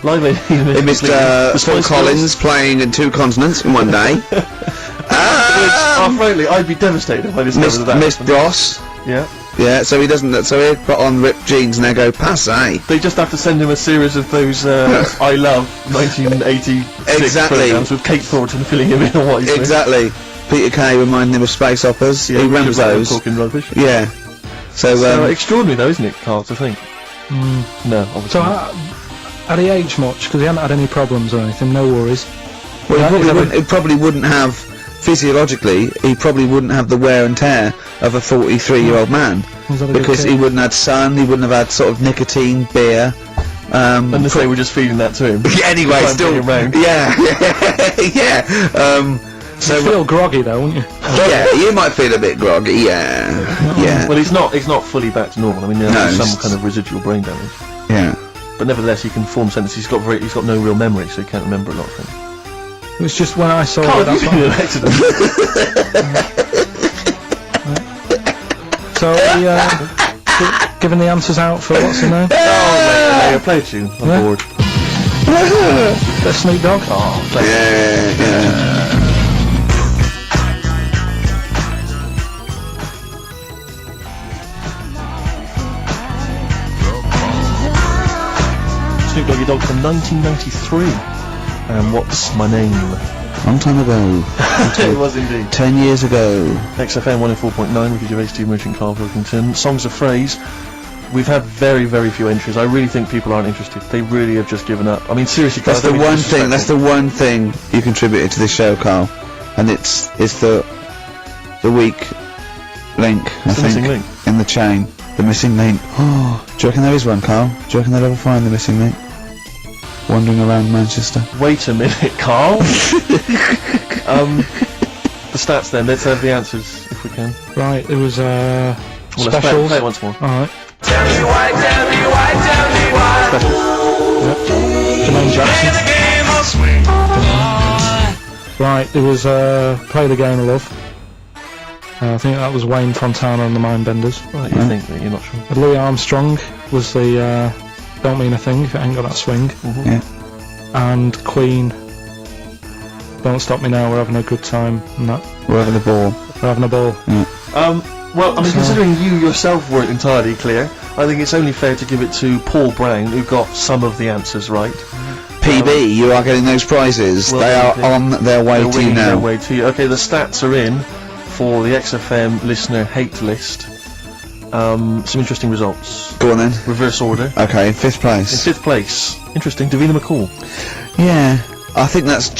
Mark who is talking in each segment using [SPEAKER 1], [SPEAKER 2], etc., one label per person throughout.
[SPEAKER 1] Live Aid.
[SPEAKER 2] They missed Phil Collins playing in 2 continents in one day.
[SPEAKER 1] Frankly, I'd be devastated if I discovered that.
[SPEAKER 2] Missed Ross.
[SPEAKER 1] Yeah.
[SPEAKER 2] Yeah, so he doesn't. So he'd put on ripped jeans and they go passé.
[SPEAKER 1] They just have to send him a series of those I Love 1986 programs with Kate Thornton filling him in on what he's
[SPEAKER 2] Exactly. Peter Kay reminding him of space operas.
[SPEAKER 1] Yeah,
[SPEAKER 2] he runs those.
[SPEAKER 1] Talking rubbish.
[SPEAKER 2] Yeah. So
[SPEAKER 1] extraordinary though, isn't it, Carl, to think? No, obviously.
[SPEAKER 3] So had he aged much? Because he hadn't had any problems or anything, no worries.
[SPEAKER 2] Well, he probably wouldn't have, physiologically, he probably wouldn't have the wear and tear of a 43-year-old man. Because he wouldn't have had sun, he wouldn't have had sort of nicotine, beer.
[SPEAKER 1] Unless they were just feeding that to him.
[SPEAKER 2] Anyway, still. Yeah.
[SPEAKER 3] So you feel groggy though, wouldn't you?
[SPEAKER 2] Yeah, you might feel a bit groggy, yeah.
[SPEAKER 1] Well, he's not fully back to normal. I mean, there's some kind of residual brain damage.
[SPEAKER 2] Yeah. But
[SPEAKER 1] nevertheless, he can form sentences. He's got no real memory, so he can't remember a lot of things.
[SPEAKER 3] It was just when I saw
[SPEAKER 1] Carl,
[SPEAKER 3] that's
[SPEAKER 1] an accident.
[SPEAKER 3] So giving the answers out for what's the name?
[SPEAKER 1] Oh, mate, play a tune. I'm bored.
[SPEAKER 3] The Snoop Dogg.
[SPEAKER 1] Oh,
[SPEAKER 2] yeah.
[SPEAKER 1] Snoop Doggy Dogg from 1993. And What's My Name?
[SPEAKER 2] Long time ago.
[SPEAKER 1] It was indeed.
[SPEAKER 2] 10 years ago.
[SPEAKER 1] XFM 104.9 with Gervais, Steve Merchant, Carl Pilkington. Songs of Phrase. We've had very, very few entries. I really think people aren't interested. They really have just given up. I mean, seriously, Carl,
[SPEAKER 2] that's the one thing you contributed to this show, Carl. And it's the weak link, I think,
[SPEAKER 1] missing link
[SPEAKER 2] in the chain. The missing link. Oh, do you reckon there is one, Carl? Do you reckon they'll ever find the missing link? Wandering around Manchester.
[SPEAKER 1] Wait a minute, Carl. The stats then. Let's have the answers if we can.
[SPEAKER 3] Right, it was
[SPEAKER 1] specials.
[SPEAKER 3] Specials.
[SPEAKER 1] Play it once more.
[SPEAKER 3] Alright.
[SPEAKER 4] Tell me why, tell me why, tell me why.
[SPEAKER 1] Specials.
[SPEAKER 3] Yep. Jermaine Jackson. Right, it was Play the Game of Love. I think that was Wayne Fontana and the Mindbenders.
[SPEAKER 1] Right, you think that you're not sure.
[SPEAKER 3] Louis Armstrong was the Don't Mean a Thing if it ain't got that swing.
[SPEAKER 2] Yeah.
[SPEAKER 3] And Queen, Don't Stop Me Now, We're Having a Good Time. And that.
[SPEAKER 2] We're having a ball.
[SPEAKER 3] We're having a ball.
[SPEAKER 2] Yeah.
[SPEAKER 1] Well, I mean, considering you yourself weren't entirely clear, I think it's only fair to give it to Paul Brown, who got some of the answers right.
[SPEAKER 2] PB, you are getting those prizes.
[SPEAKER 1] Well,
[SPEAKER 2] they are on their way to you now.
[SPEAKER 1] Okay, the stats are in for the XFM listener hate list. Some interesting results.
[SPEAKER 2] Go on then.
[SPEAKER 1] Reverse order.
[SPEAKER 2] Okay, in 5th place.
[SPEAKER 1] In 5th place. Interesting. Davina McCall.
[SPEAKER 2] Yeah, I think that's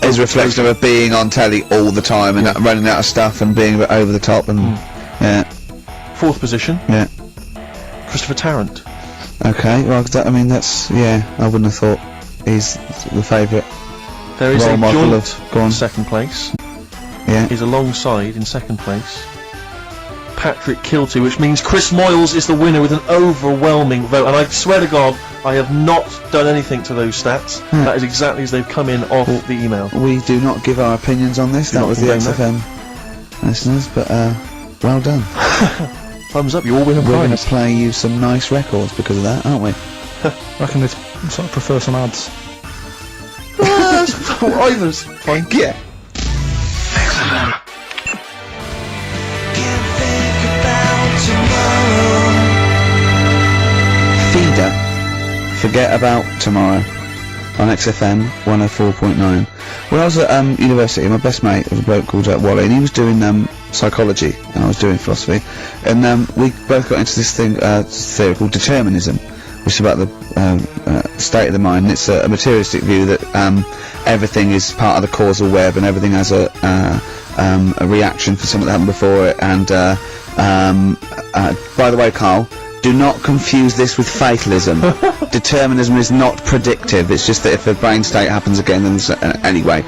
[SPEAKER 2] is a reflection of being on telly all the time and running out of stuff and being a bit over the top and yeah.
[SPEAKER 1] 4th position.
[SPEAKER 2] Yeah.
[SPEAKER 1] Christopher Tarrant.
[SPEAKER 2] Okay, well, I wouldn't have thought he's the favourite.
[SPEAKER 1] There is
[SPEAKER 2] role
[SPEAKER 1] a
[SPEAKER 2] model
[SPEAKER 1] joint
[SPEAKER 2] of, go on.
[SPEAKER 1] 2nd place.
[SPEAKER 2] Yeah.
[SPEAKER 1] He's alongside in 2nd place Patrick Kilty, which means Chris Moyles is the winner with an overwhelming vote. And I swear to God, I have not done anything to those stats. That is exactly as they've come in off the email.
[SPEAKER 2] We do not give our opinions on this. That was the XFM listeners, but well done.
[SPEAKER 1] Thumbs up, you all win a prize.
[SPEAKER 2] We're going to play you some nice records because of that, aren't we?
[SPEAKER 3] I reckon they sort of prefer some ads.
[SPEAKER 1] Either's fine.
[SPEAKER 2] Yeah. Feeder, Forget About Tomorrow on XFM 104.9. When I was at university, my best mate was a bloke called Wally, and he was doing psychology, and I was doing philosophy, and we both got into this theory called determinism, which is about the state of the mind. And it's a materialistic view that everything is part of the causal web, and everything has a reaction for something that happened before it. And by the way, Carl, do not confuse this with fatalism. Determinism is not predictive. It's just that if a brain state happens again, then anyway.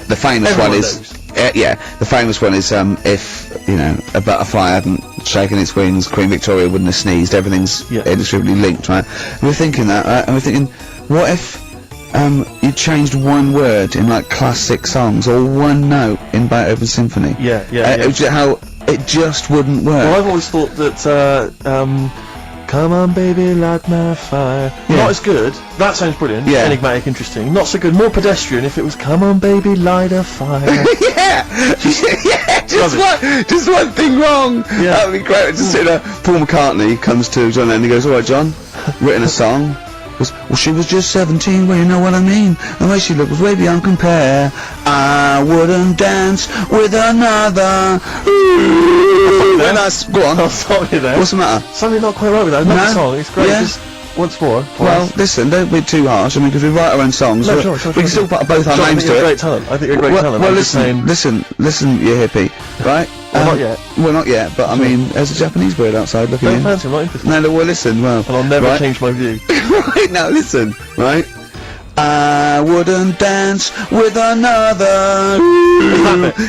[SPEAKER 2] The famous one is, the famous one is if a butterfly hadn't shaken its wings, Queen Victoria wouldn't have sneezed. Everything's inextricably linked, right? We're thinking that, right? And we're thinking, what if you changed one word in like classic songs or one note in Beethoven's symphony? How it just wouldn't work.
[SPEAKER 1] Well, I've always thought that Come on, baby, light my fire.
[SPEAKER 2] Yeah.
[SPEAKER 1] Not as good. That sounds brilliant.
[SPEAKER 2] Yeah.
[SPEAKER 1] Enigmatic, interesting. Not so good. More pedestrian if it was come on, baby, light a fire.
[SPEAKER 2] Yeah, just one thing wrong.
[SPEAKER 1] Yeah.
[SPEAKER 2] That would be great. Just sit there. Paul McCartney comes to John Lennon and he goes, "All right, John, written a song." Goes, "Well, she was just 17, well, you know what I mean. The way she looked was way beyond compare. I wouldn't dance with another." When go on.
[SPEAKER 1] I'll stop you there.
[SPEAKER 2] What's the matter?
[SPEAKER 1] Something not quite right with that. Another
[SPEAKER 2] No?
[SPEAKER 1] song. It's great.
[SPEAKER 2] Yeah.
[SPEAKER 1] Just once more.
[SPEAKER 2] Well, listen, don't be too harsh. I mean, because we write our own songs,
[SPEAKER 1] No,
[SPEAKER 2] we
[SPEAKER 1] sure,
[SPEAKER 2] can still put both our
[SPEAKER 1] I
[SPEAKER 2] names
[SPEAKER 1] think
[SPEAKER 2] to
[SPEAKER 1] you're a
[SPEAKER 2] it.
[SPEAKER 1] great talent. I think you're a great talent.
[SPEAKER 2] Well,
[SPEAKER 1] I'm just saying.
[SPEAKER 2] listen, you hippie, right?
[SPEAKER 1] Well, not yet.
[SPEAKER 2] Well, not yet, but I mean, there's a Japanese bird outside looking
[SPEAKER 1] Don't
[SPEAKER 2] in.
[SPEAKER 1] fancy. I'm not interested.
[SPEAKER 2] No, well, listen, well,
[SPEAKER 1] And I'll never
[SPEAKER 2] right?
[SPEAKER 1] change my view.
[SPEAKER 2] Right, now listen, right? I wouldn't dance with another.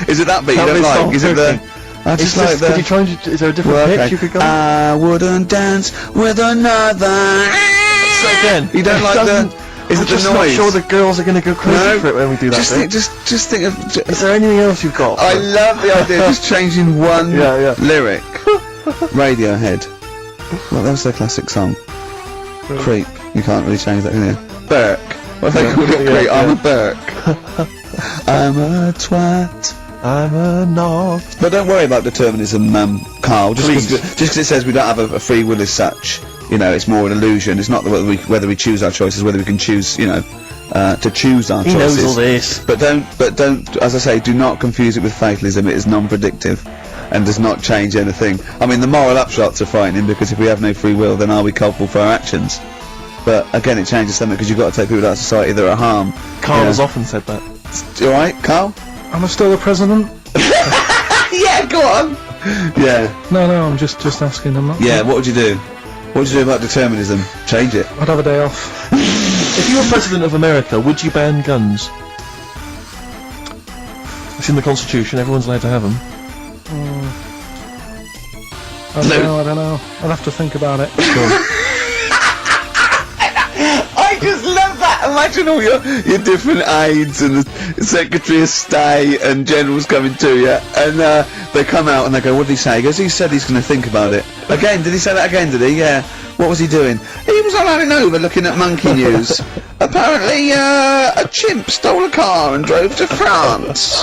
[SPEAKER 2] Is it that beat you
[SPEAKER 1] That
[SPEAKER 2] don't
[SPEAKER 1] bit's
[SPEAKER 2] like?
[SPEAKER 1] not
[SPEAKER 2] Is it the?
[SPEAKER 1] working.
[SPEAKER 2] I just like
[SPEAKER 1] Could you
[SPEAKER 2] the.
[SPEAKER 1] try and... Is there a different
[SPEAKER 2] Well,
[SPEAKER 1] pitch
[SPEAKER 2] okay.
[SPEAKER 1] you could go?
[SPEAKER 2] I wouldn't dance with another.
[SPEAKER 1] So again,
[SPEAKER 2] You don't like the? Is
[SPEAKER 1] I'm
[SPEAKER 2] it
[SPEAKER 1] just
[SPEAKER 2] the noise?
[SPEAKER 1] not sure the girls are going to go crazy
[SPEAKER 2] No.
[SPEAKER 1] for it when we do that.
[SPEAKER 2] Just
[SPEAKER 1] bit.
[SPEAKER 2] think, just think of.
[SPEAKER 1] Is there anything else you've got?
[SPEAKER 2] I love the idea of just changing one
[SPEAKER 1] Yeah.
[SPEAKER 2] lyric. Radiohead. Well, that was their classic song. Creep. You can't really change that, can you? Burke. What have they called it?
[SPEAKER 1] Yeah,
[SPEAKER 2] Creep. I'm
[SPEAKER 1] yeah.
[SPEAKER 2] a Burke. I'm a twat.
[SPEAKER 1] I'm a knob.
[SPEAKER 2] But don't worry about determinism, Carl. Just
[SPEAKER 1] Please.
[SPEAKER 2] because it says we don't have a free will as such, you know, it's more an illusion. It's not whether we choose our choices, whether we can choose, you know, to choose our
[SPEAKER 1] He
[SPEAKER 2] choices.
[SPEAKER 1] knows all this.
[SPEAKER 2] But don't, as I say, do not confuse it with fatalism. It is non-predictive and does not change anything. I mean, the moral upshots are frightening because if we have no free will, then are we culpable for our actions? But again, it changes something because you've got to take people out of society that are harm.
[SPEAKER 1] Carl has
[SPEAKER 2] Yeah.
[SPEAKER 1] often said that.
[SPEAKER 2] You all right, Carl?
[SPEAKER 3] Am I still the president?
[SPEAKER 2] Yeah, go on. Yeah,
[SPEAKER 3] No, I'm just asking. I'm not.
[SPEAKER 2] yeah. What would you do? What would you do about determinism? Change it.
[SPEAKER 3] I'd have a day off.
[SPEAKER 1] If you were president of America, would you ban guns? It's in the Constitution. Everyone's allowed to have them.
[SPEAKER 3] I don't know. I'd have to think about it.
[SPEAKER 2] I just love that. Imagine all your different aides and the Secretary of State and generals coming to you, and they come out and they go, "What did he say?" He goes, "He said he's going to think about it." Again, did he say that again? Did he? Yeah. What was he doing? He was on over looking at monkey news. Apparently, a chimp stole a car and drove to France.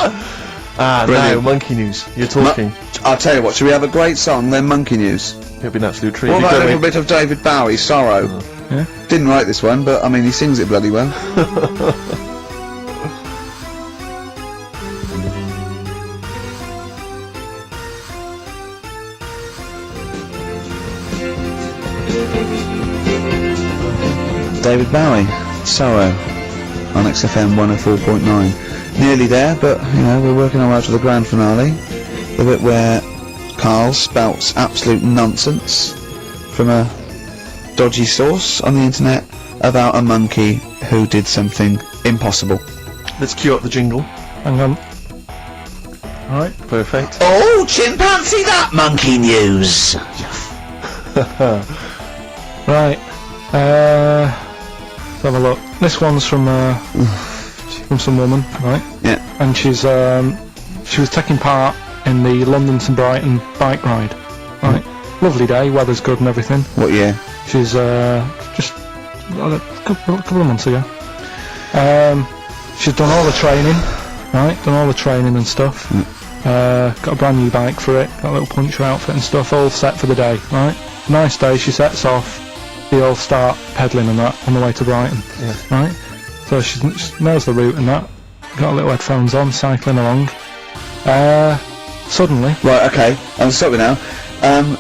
[SPEAKER 1] Ah,
[SPEAKER 2] Brilliant.
[SPEAKER 1] no, monkey news. You're talking.
[SPEAKER 2] I'll tell you what. Should we have a great song then? Monkey news.
[SPEAKER 1] It'd be an absolute treat.
[SPEAKER 2] What
[SPEAKER 1] It'd be
[SPEAKER 2] about a
[SPEAKER 1] great.
[SPEAKER 2] little bit of David Bowie, Sorrow?
[SPEAKER 3] Yeah.
[SPEAKER 2] Didn't write this one, but I mean, he sings it bloody well. David Bowie, Sorrow, on XFM 104.9. Nearly there, but, you know, we're working our way to the grand finale. The bit where Carl spouts absolute nonsense from a dodgy source on the internet about a monkey who did something impossible.
[SPEAKER 1] Let's cue up the jingle.
[SPEAKER 3] Hang on. Alright.
[SPEAKER 1] Perfect.
[SPEAKER 2] Oh, chimpanzee, that monkey news!
[SPEAKER 3] Right. Let's have a look. This one's from some woman, right?
[SPEAKER 2] Yeah.
[SPEAKER 3] And she was taking part in the London to Brighton bike ride. Right. Lovely day, weather's good and everything.
[SPEAKER 2] What year?
[SPEAKER 3] She's just a couple of months ago. She's done all the training, right? Done all the training and stuff. Got a brand new bike for it. Got a little puncher outfit and stuff, all set for the day, right? Nice day. She sets off. They all start pedalling and that on the way to Brighton,
[SPEAKER 1] Yeah.
[SPEAKER 3] right? So she knows the route and that. Got a little headphones on, cycling along. Suddenly,
[SPEAKER 2] Right, okay, I'm stopping now.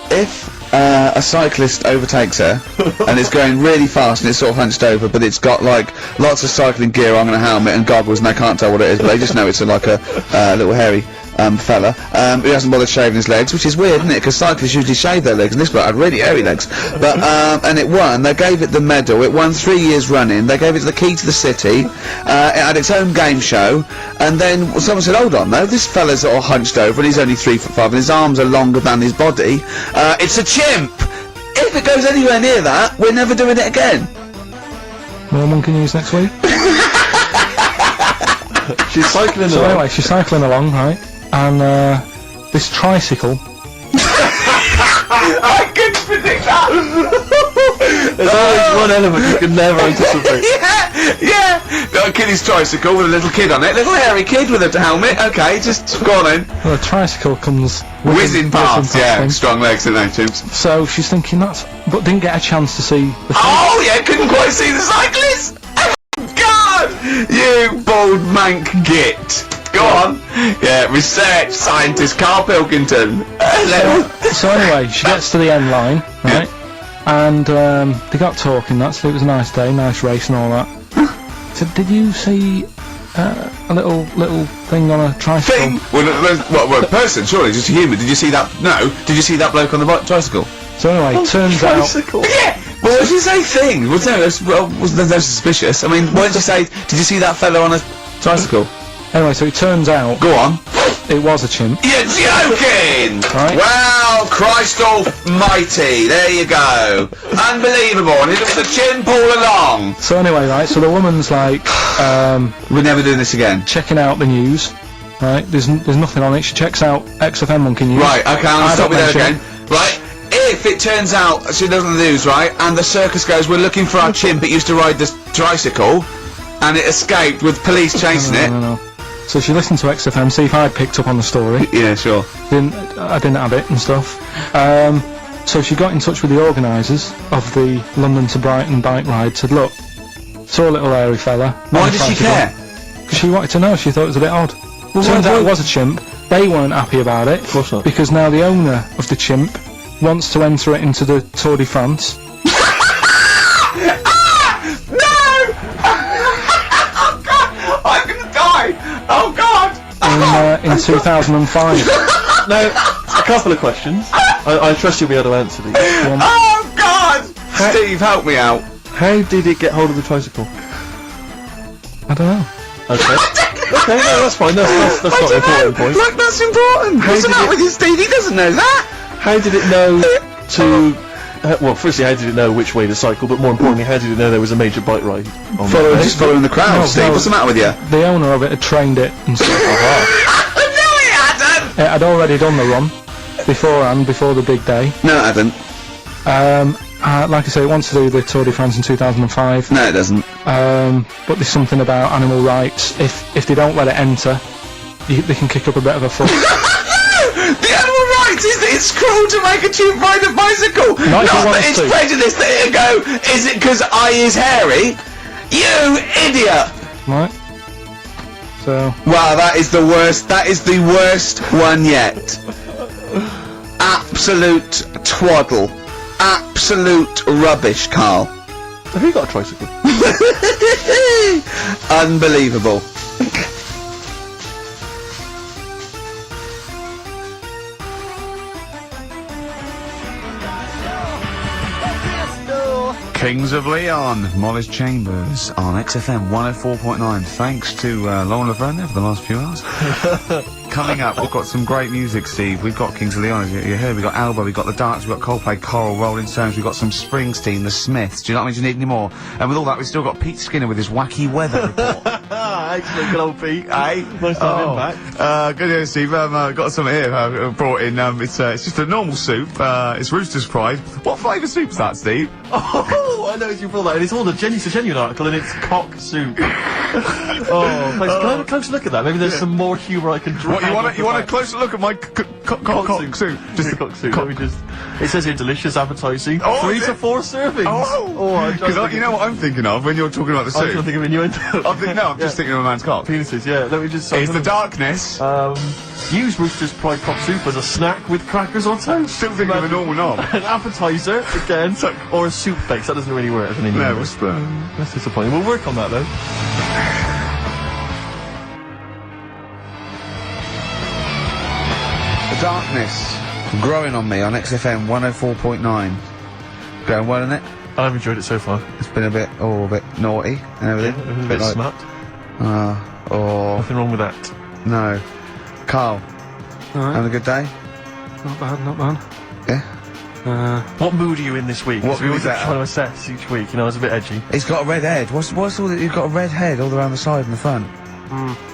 [SPEAKER 2] If a cyclist overtakes her and it's going really fast and it's sort of hunched over, but it's got like lots of cycling gear on and a helmet and goggles and they can't tell what it is, but they just know it's like a little hairy fella who hasn't bothered shaving his legs, which is weird, isn't it? Because cyclists usually shave their legs, and this bloke had really hairy legs. But and it won. They gave it the medal. It won 3 years running. They gave it the key to the city. It had its own game show. And then someone said, "Hold on, though. This fella's all hunched over, and he's only 3'5", and his arms are longer than his body. It's a chimp. If it goes anywhere near that, we're never doing it again."
[SPEAKER 3] more monkey news next week.
[SPEAKER 1] She's cycling
[SPEAKER 3] So
[SPEAKER 1] along.
[SPEAKER 3] anyway, she's cycling along, right? And this tricycle
[SPEAKER 2] I couldn't predict that!
[SPEAKER 1] There's always one element you can never anticipate.
[SPEAKER 2] Yeah! Got a kiddie's tricycle with a little kid on it. Little hairy kid with a helmet. Okay, just go on then.
[SPEAKER 3] Well, the tricycle comes
[SPEAKER 2] Whizzing past, yeah.
[SPEAKER 3] him.
[SPEAKER 2] Strong legs, don't they, Chimps?
[SPEAKER 3] So she's thinking that's... But didn't get a chance to see the...
[SPEAKER 2] Oh, yeah, couldn't quite see the cyclist! God! You bald mank git. Go on. Yeah, research scientist Carl Pilkington.
[SPEAKER 3] So anyway, she gets to the end line, right? And they got talking, so it was a nice day, nice race and all that. So did you see a little thing on a tricycle?
[SPEAKER 2] Thing? Well, a person, surely, just a human. Did you see that? No. Did you see that bloke on the tricycle?
[SPEAKER 3] So anyway, turns out...
[SPEAKER 1] Tricycle.
[SPEAKER 2] Yeah! Well, what did you say thing? Was no suspicious. I mean, why did you say, did you see that fellow on a tricycle?
[SPEAKER 3] Anyway, so it turns out...
[SPEAKER 2] Go on.
[SPEAKER 3] It was a chimp.
[SPEAKER 2] You're joking!
[SPEAKER 3] Right.
[SPEAKER 2] Well, Christ almighty, there you go. Unbelievable, and it was a chimp all along.
[SPEAKER 3] So anyway, right, so the woman's like,
[SPEAKER 2] We're never doing this again.
[SPEAKER 3] checking out the news, right? There's nothing on it. She checks out XFM Monkey News.
[SPEAKER 2] Right, okay, I'll
[SPEAKER 3] I
[SPEAKER 2] stop
[SPEAKER 3] don't
[SPEAKER 2] you there
[SPEAKER 3] mention
[SPEAKER 2] again. Right, if it turns out she doesn't lose, right, and the circus goes, we're looking for our chimp that used to ride this tricycle, and it escaped with police chasing it.
[SPEAKER 3] No. So she listened to XFM, see if I'd picked up on the story.
[SPEAKER 2] Yeah, sure.
[SPEAKER 3] I didn't have it and stuff. So she got in touch with the organisers of the London to Brighton bike ride, said, look, saw a little hairy fella.
[SPEAKER 2] Why did she care?
[SPEAKER 3] Because she wanted to know, she thought it was a bit odd. Turns out it was a chimp. They weren't happy about it.
[SPEAKER 1] Of course not.
[SPEAKER 3] Because now the owner of the chimp wants to enter it into the Tour de France.
[SPEAKER 2] I'm gonna die! Oh God!
[SPEAKER 3] In 2005.
[SPEAKER 1] Now, a couple of questions. I trust you'll be able to answer these.
[SPEAKER 2] Oh God! Steve, help me out.
[SPEAKER 1] How did it get hold of the tricycle?
[SPEAKER 3] I don't know.
[SPEAKER 1] Okay. Okay, no, that's fine. That's not an important point.
[SPEAKER 2] Look, that's important. What's the matter with you, Steve? He doesn't know that.
[SPEAKER 1] How did it know to... well, firstly, how did it know which way to cycle, but more importantly, how did it know there was a major bike ride on that day?
[SPEAKER 2] Just following the crowd,
[SPEAKER 3] No,
[SPEAKER 2] Steve.
[SPEAKER 3] no.
[SPEAKER 2] What's the matter with you?
[SPEAKER 3] The owner of it had trained it and stuff.
[SPEAKER 2] No, he hadn't!
[SPEAKER 3] It had already done the run beforehand, before the big day.
[SPEAKER 2] No, it hadn't.
[SPEAKER 3] Like I say, it wants to do the Tour de France in 2005.
[SPEAKER 2] No, it doesn't.
[SPEAKER 3] But there's something about animal rights. If they don't let it enter, they can kick up a bit of a fuss.
[SPEAKER 2] The animal rights is that it's cruel to make a chimp ride a bicycle.
[SPEAKER 3] Not if you want
[SPEAKER 2] that it's
[SPEAKER 3] to.
[SPEAKER 2] prejudice that it go, is it because I is hairy? You idiot!
[SPEAKER 3] Right? So...
[SPEAKER 2] Wow, that is the worst. That is the worst one yet. Absolute twaddle. Absolute rubbish, Carl.
[SPEAKER 1] Have you got a tricycle?
[SPEAKER 2] Unbelievable. Kings of Leon, Molly's Chambers on XFM 104.9. Thanks to Lauren Laverne there for the last few hours. Coming up, we've got some great music, Steve. We've got Kings of Leon, as you heard. We've got Alba, we've got The Darks, we've got Coldplay, Coral, Rolling Stones, we've got some Springsteen, The Smiths. Do you not mean you need any more? And with all that, we've still got Pete Skinner with his wacky weather report.
[SPEAKER 1] Excellent, good old Pete.
[SPEAKER 2] Hey?
[SPEAKER 1] Nice to have him back.
[SPEAKER 2] Good to Steve. Got some here. Brought in. It's just a normal soup. It's Rooster's Pride. What flavour soup's that, Steve?
[SPEAKER 1] Oh, I know you brought that, and it's all a genuine article, and it's cock soup. Oh, thanks. Can I have a closer look at that? Maybe there's some more humour I can draw.
[SPEAKER 2] What you want a closer look at my cock soup?
[SPEAKER 1] Just a cock soup. Let me just. It says here delicious, appetising. 3 to 4 servings.
[SPEAKER 2] Because you know what I'm thinking of when you're talking about the
[SPEAKER 1] I was
[SPEAKER 2] soup.
[SPEAKER 1] thinking of innuendo.
[SPEAKER 2] I'm just thinking of a man's cock.
[SPEAKER 1] Penises, yeah. Let me just.
[SPEAKER 2] It's the darkness.
[SPEAKER 1] Use Rooster's Pride cock soup as a snack with crackers or toast.
[SPEAKER 2] Still thinking of a normal knob.
[SPEAKER 1] An appetiser again, or a soup base. That doesn't really work as an innuendo.
[SPEAKER 2] No, it's
[SPEAKER 1] That's disappointing. We'll work on that though.
[SPEAKER 2] The darkness growing on me on XFM 104.9. Going well, isn't it?
[SPEAKER 1] I've enjoyed it so far.
[SPEAKER 2] It's been a bit naughty and everything.
[SPEAKER 1] A bit
[SPEAKER 2] like,
[SPEAKER 1] smart.
[SPEAKER 2] Nothing
[SPEAKER 1] wrong with that.
[SPEAKER 2] No. Carl,
[SPEAKER 3] Alright.
[SPEAKER 2] having a good day?
[SPEAKER 3] Not bad.
[SPEAKER 2] Yeah.
[SPEAKER 1] What mood are you in this week?
[SPEAKER 2] What
[SPEAKER 1] 'Cause we
[SPEAKER 2] mood
[SPEAKER 1] always
[SPEAKER 2] is that?
[SPEAKER 1] trying to assess each week. You know, it's a bit edgy.
[SPEAKER 2] He's got a red head. What's all that? You've got a red head all around the side and the front.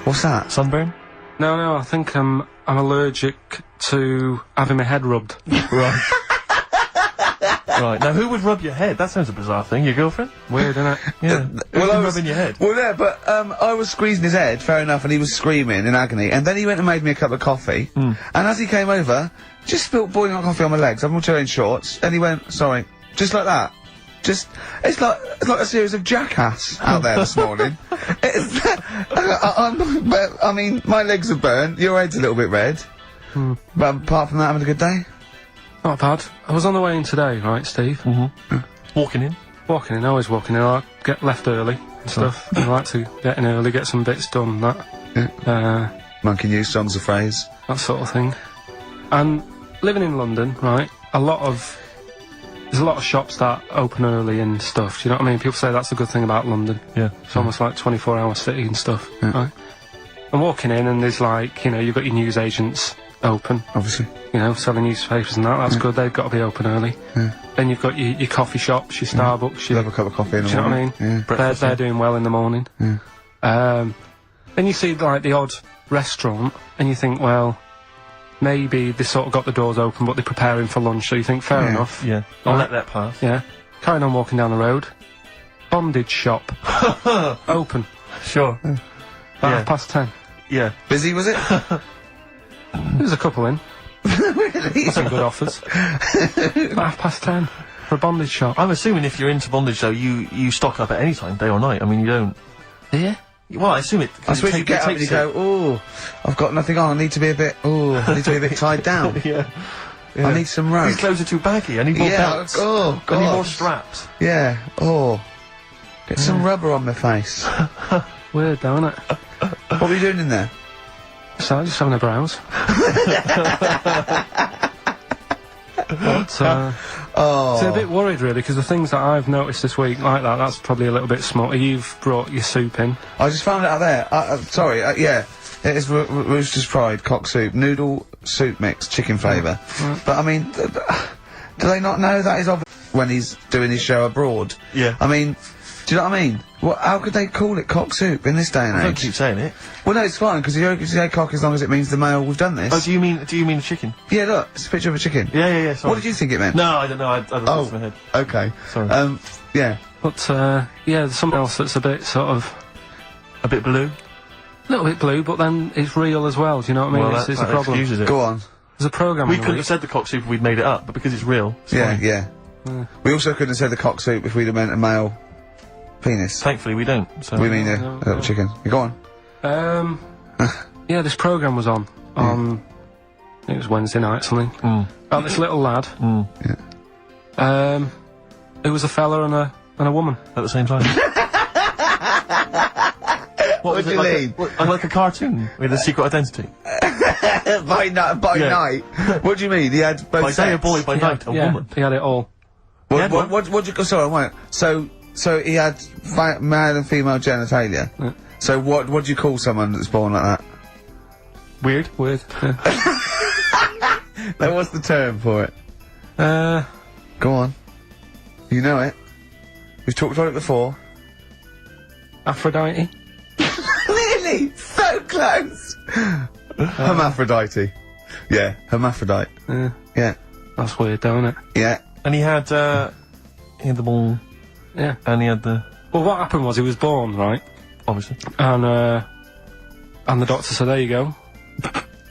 [SPEAKER 2] What's that?
[SPEAKER 1] Sunburn?
[SPEAKER 3] No, I think I'm allergic to having my head rubbed.
[SPEAKER 1] Right. Right, now who would rub your head? That sounds a bizarre thing. Your girlfriend?
[SPEAKER 3] Weird, isn't it?
[SPEAKER 1] Yeah.
[SPEAKER 2] Well, I was
[SPEAKER 1] rubbing your head.
[SPEAKER 2] Well, yeah, but I was squeezing his head, fair enough, and he was screaming in agony. And then he went and made me a cup of coffee. And as he came over, just spilt boiling hot coffee on my legs. I'm all wearing shorts, and he went, "Sorry," just like that. Just, it's like a series of Jackass out there this morning. I mean, my legs are burnt. Your head's a little bit red. But apart from that, having a good day.
[SPEAKER 3] Not bad. I was on the way in today, right, Steve?
[SPEAKER 1] Walking in.
[SPEAKER 3] Walking in, always walking in. I get left early and stuff. I like to get in early, get some bits done, that.
[SPEAKER 2] Monkey news, songs of phrase.
[SPEAKER 3] That sort of thing. And living in London, right, there's a lot of shops that open early and stuff, do you know what I mean? People say that's the good thing about London.
[SPEAKER 1] Yeah.
[SPEAKER 3] It's almost like 24-hour city and stuff, right? I'm walking in and there's like, you know, you've got your news agents open.
[SPEAKER 2] Obviously.
[SPEAKER 3] You know, selling newspapers and that's good, they've got to be open early. Then you've got your coffee shops, your Starbucks, your...
[SPEAKER 2] Have a cup of coffee in the
[SPEAKER 3] do you know what I
[SPEAKER 2] morning.
[SPEAKER 3] mean? They're doing well in the morning. Then you see like the odd restaurant and you think, well, maybe they sort of got the doors open but they're preparing for lunch, so you think, fair enough.
[SPEAKER 1] Yeah. I'll let that pass.
[SPEAKER 3] Yeah. Carrying on walking down the road. Bondage shop. Open.
[SPEAKER 1] Sure.
[SPEAKER 3] About 10:30.
[SPEAKER 1] Yeah.
[SPEAKER 2] Busy, was it?
[SPEAKER 3] There's a couple in.
[SPEAKER 2] Really?
[SPEAKER 3] Some good offers. 10:30 for a bondage shop.
[SPEAKER 1] I'm assuming if you're into bondage, though, you stock up at any time, day or night. I mean, you don't...
[SPEAKER 3] Yeah?
[SPEAKER 1] Well, I assume it...
[SPEAKER 2] I suppose you get up and you go, "Oh, I've got nothing on, I need to be a bit tied down.
[SPEAKER 1] Yeah.
[SPEAKER 2] I need some rope.
[SPEAKER 1] These clothes are too baggy. I need more belts.
[SPEAKER 2] Oh, God.
[SPEAKER 1] I need more straps.
[SPEAKER 2] Yeah, get some rubber on my face."
[SPEAKER 3] Weird though, isn't it?
[SPEAKER 2] What were you doing in there?
[SPEAKER 3] So, just having a browse. But, so I'm a bit worried really, because the things that I've noticed this week like that's probably a little bit smutty. You've brought your soup in.
[SPEAKER 2] I just found it out there. Sorry, yeah. It is Rooster's Pride cock soup, noodle soup mix, chicken flavour. But I mean, do they not know that is obvious when he's doing his show abroad?
[SPEAKER 1] Yeah.
[SPEAKER 2] I mean, do you know what I mean? How could they call it cock soup in this day and
[SPEAKER 1] Don't
[SPEAKER 2] age?
[SPEAKER 1] keep saying it.
[SPEAKER 2] Well, no, it's fine, because you say cock as long as it means the male we've done this.
[SPEAKER 1] Oh, do you mean the chicken?
[SPEAKER 2] Yeah, look, it's a picture of a chicken.
[SPEAKER 1] Yeah, sorry.
[SPEAKER 2] What did you think it meant?
[SPEAKER 1] No, I don't know. I don't know. It's in my head.
[SPEAKER 2] Okay.
[SPEAKER 1] Sorry.
[SPEAKER 2] Yeah.
[SPEAKER 3] But, yeah, there's something else that's a bit sort of...
[SPEAKER 1] A bit blue?
[SPEAKER 3] A little bit blue, but then it's real as well, do you know what I mean?
[SPEAKER 1] Well,
[SPEAKER 3] it's
[SPEAKER 1] that
[SPEAKER 3] a problem.
[SPEAKER 1] excuses it.
[SPEAKER 2] Go on.
[SPEAKER 3] There's a programme
[SPEAKER 1] We
[SPEAKER 3] on the
[SPEAKER 1] couldn't
[SPEAKER 3] week.
[SPEAKER 1] have said the cock soup if we'd made it up, but because it's real, it's fine.
[SPEAKER 2] Yeah. We also couldn't have said the cock soup if we'd have meant a male penis.
[SPEAKER 1] Thankfully, we don't. So.
[SPEAKER 2] We mean a
[SPEAKER 3] no,
[SPEAKER 2] little
[SPEAKER 3] no.
[SPEAKER 2] chicken. Go on.
[SPEAKER 3] Yeah, this programme was on. I think it was Wednesday night, something. About this little lad. It was a fella and a woman.
[SPEAKER 1] At the same time. What was
[SPEAKER 2] do
[SPEAKER 1] it,
[SPEAKER 2] you
[SPEAKER 1] like
[SPEAKER 2] mean?
[SPEAKER 1] like a cartoon with a secret identity?
[SPEAKER 2] By night. What do you mean? He had both
[SPEAKER 1] By day a
[SPEAKER 2] sets?
[SPEAKER 1] boy, by night a woman.
[SPEAKER 3] He had it all.
[SPEAKER 2] What do you... Sorry, wait. So he had male and female genitalia. So what do you call someone that's born like that?
[SPEAKER 1] Weird.
[SPEAKER 3] Yeah.
[SPEAKER 2] Now, what's the term for it? Go on. You know it. We've talked about it before.
[SPEAKER 3] Aphrodite.
[SPEAKER 2] Really? So close! Hermaphrodite. Yeah, hermaphrodite. Yeah.
[SPEAKER 3] That's weird, though, isn't it?
[SPEAKER 2] Yeah.
[SPEAKER 1] And he had the ball,
[SPEAKER 3] Yeah.
[SPEAKER 1] and he had the...
[SPEAKER 3] Well, what happened was he was born, right?
[SPEAKER 1] Obviously.
[SPEAKER 3] And the doctor said, there you go.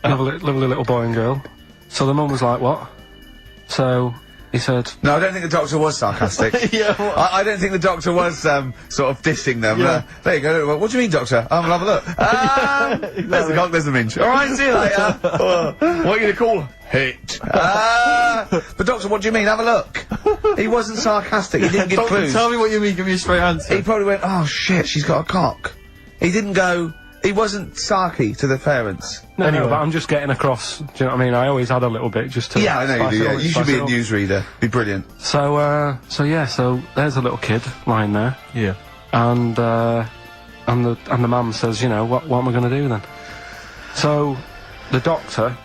[SPEAKER 3] Lovely little boy and girl. So the mum was like, what? So he said...
[SPEAKER 2] No, I don't think the doctor was sarcastic.
[SPEAKER 1] Yeah, what?
[SPEAKER 2] I don't think the doctor was, sort of dissing them.
[SPEAKER 1] Yeah.
[SPEAKER 2] There you go. What do you mean, doctor? We'll have a look. There's the cock, there's the minge. Alright, see you later. What are you gonna call hit? But doctor, what do you mean? Have a look. He wasn't sarcastic, he didn't give
[SPEAKER 1] Doctor,
[SPEAKER 2] clues.
[SPEAKER 1] tell me what you mean, give me a straight answer.
[SPEAKER 2] He probably went, oh shit, she's got a cock. He didn't go, he wasn't sarky to the parents.
[SPEAKER 3] No,
[SPEAKER 1] Anyway.
[SPEAKER 3] no, but I'm just getting across, do you know what I mean? I always had a little bit just to...
[SPEAKER 2] Yeah, I know you
[SPEAKER 3] spice
[SPEAKER 2] do,
[SPEAKER 3] it
[SPEAKER 2] yeah.
[SPEAKER 3] up,
[SPEAKER 2] You should
[SPEAKER 3] spice
[SPEAKER 2] be
[SPEAKER 3] it
[SPEAKER 2] a
[SPEAKER 3] up.
[SPEAKER 2] newsreader. Be brilliant.
[SPEAKER 3] So there's a little kid lying there,
[SPEAKER 1] Yeah.
[SPEAKER 3] and the mum says, you know, what am I going to do then? So the doctor,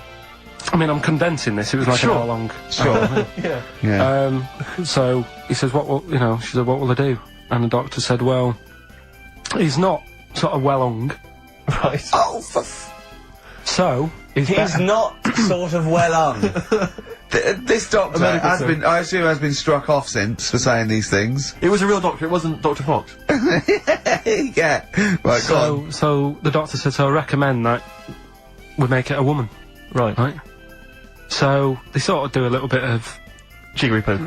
[SPEAKER 3] I mean, I'm condensing this. It was like an hour long.
[SPEAKER 2] Sure.
[SPEAKER 1] Yeah.
[SPEAKER 2] Yeah.
[SPEAKER 3] So he says, she said, what will I do? And the doctor said, well, he's not sort of well hung,
[SPEAKER 1] Right.
[SPEAKER 2] Oh,
[SPEAKER 3] so he's better.
[SPEAKER 2] not sort of well on. This doctor
[SPEAKER 1] medical
[SPEAKER 2] has
[SPEAKER 1] term.
[SPEAKER 2] been, I assume, has been struck off since for saying these things.
[SPEAKER 1] It was a real doctor, it wasn't Dr. Fox.
[SPEAKER 2] Yeah. Right, go on.
[SPEAKER 3] So the doctor said, so I recommend that we make it a woman,
[SPEAKER 1] Right.
[SPEAKER 3] right? So they sort of do a little bit of
[SPEAKER 1] Jiggery pokery.